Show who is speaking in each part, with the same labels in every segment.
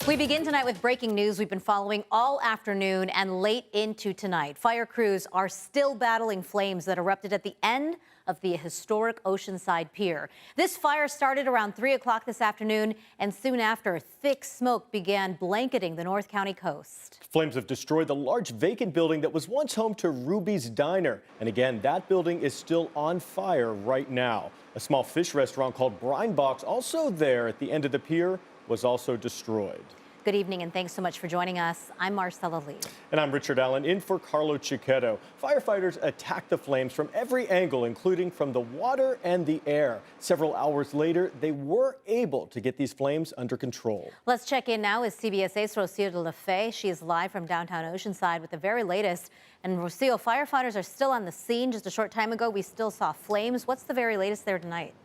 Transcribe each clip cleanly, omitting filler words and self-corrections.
Speaker 1: We begin tonight with breaking news we've been following all afternoon and late into tonight. Fire crews are still battling flames that erupted at the end of the historic Oceanside Pier. This fire started around 3 o'clock this afternoon, and soon after, thick smoke began blanketing the North County coast.
Speaker 2: Flames have destroyed the large vacant building that was once home to Ruby's Diner. And again, that building is still on fire right now. A small fish restaurant called Brine Box, also there at the end of the pier, was also destroyed.
Speaker 1: Good evening, and thanks so much for joining us. I'm Marcella Lee.
Speaker 2: And I'm Richard Allen, in for Carlo Cicchetto. Firefighters attacked the flames from every angle, including from the water and the air. Several hours later, they were able to get these flames under control. Let's check in now with CBS 8's Rocio de la Fe. She is live from downtown Oceanside with the very latest. And Rocio, firefighters are still on the scene. Just a short time ago, we still saw flames. What's the very latest there tonight?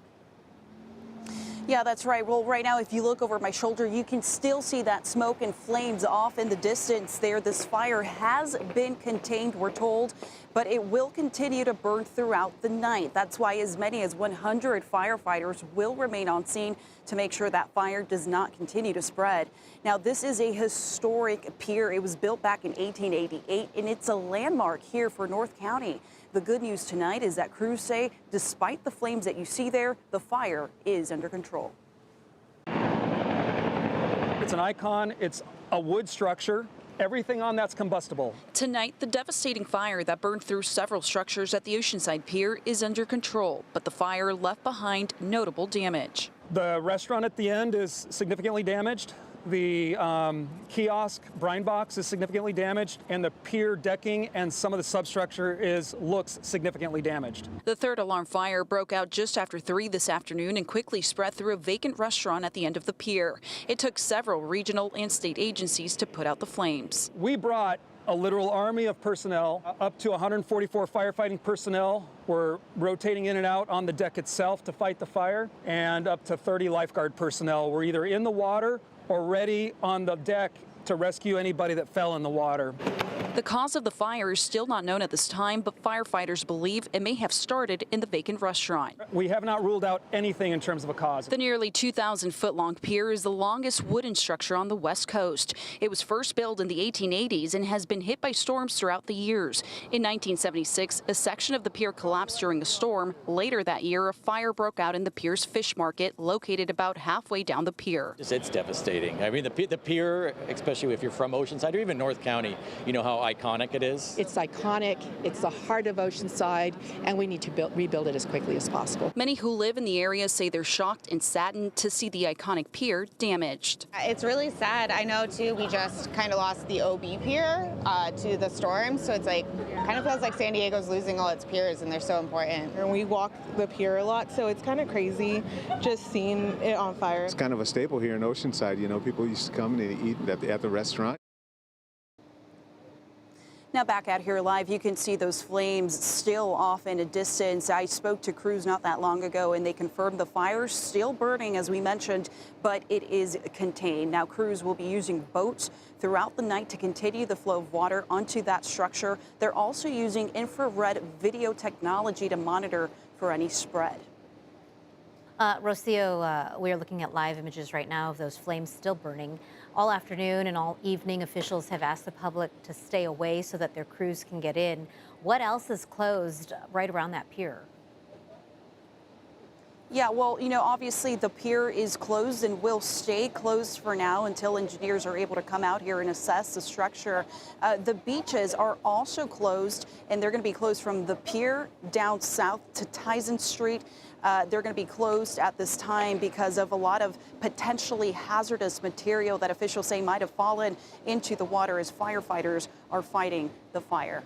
Speaker 3: Yeah, that's right. Well, right now, if you look over my shoulder, you can still see that smoke and flames off in the distance there. This fire has been contained, we're told, but it will continue to burn throughout the night. That's why as many as 100 firefighters will remain on scene to make sure that fire does not continue to spread. Now, this is a historic pier. It was built back in 1888, and it's a landmark here for North County. The good news tonight is that crews say, despite the flames that you see there, the fire is under control.
Speaker 4: It's an icon. It's a wood structure. Everything on that's combustible.
Speaker 5: Tonight, the devastating fire that burned through several structures at the Oceanside Pier is under control, but the fire left behind notable damage.
Speaker 4: The restaurant at the end is significantly damaged. The kiosk, Brine Box, is significantly damaged, and the pier decking and some of the substructure looks significantly damaged.
Speaker 5: The third alarm fire broke out just after 3 this afternoon and quickly spread through a vacant restaurant at the end of the pier. It took several regional and state agencies to put out the flames.
Speaker 4: We brought a literal army of personnel. Up to 144 firefighting personnel were rotating in and out on the deck itself to fight the fire, and up to 30 lifeguard personnel were either in the water or ready on the deck to rescue anybody that fell in the water.
Speaker 5: The cause of the fire is still not known at this time, but firefighters believe it may have started in the vacant restaurant.
Speaker 4: We have not ruled out anything in terms of a cause.
Speaker 5: The nearly 2,000-foot-long pier is the longest wooden structure on the West Coast. It was first built in the 1880s and has been hit by storms throughout the years. In 1976, a section of the pier collapsed during a storm. Later that year, a fire broke out in the pier's fish market, located about halfway down the pier.
Speaker 6: It's devastating. I mean, the pier, especially if you're from Oceanside or even North County, you know how iconic it is.
Speaker 7: It's iconic. It's the heart of Oceanside, and we need to rebuild it as quickly as possible.
Speaker 5: Many who live in the area say they're shocked and saddened to see the iconic pier damaged.
Speaker 8: It's really sad. I know, too, we just kind of lost the OB pier to the storm, so it's like, kind of feels like San Diego's losing all its piers, and they're so important.
Speaker 9: And we walk the pier a lot, so it's kind of crazy just seeing it on fire.
Speaker 10: It's kind of a staple here in Oceanside. You know, people used to come and eat at the restaurant.
Speaker 3: Now back out here live, you can see those flames still off in a distance. I spoke to crews not that long ago, and they confirmed the fire's still burning, as we mentioned, but it is contained. Now crews will be using boats throughout the night to continue the flow of water onto that structure. They're also using infrared video technology to monitor for any spread.
Speaker 1: Rocio, we are looking at live images right now of those flames still burning. All afternoon and all evening, officials have asked the public to stay away so that their crews can get in. What else is closed right around that pier?
Speaker 3: Yeah, well, you know, obviously the pier is closed and will stay closed for now until engineers are able to come out here and assess the structure. The beaches are also closed, and they're going to be closed from the pier down south to Tyson Street. They're going to be closed at this time because of a lot of potentially hazardous material that officials say might have fallen into the water as firefighters are fighting the fire.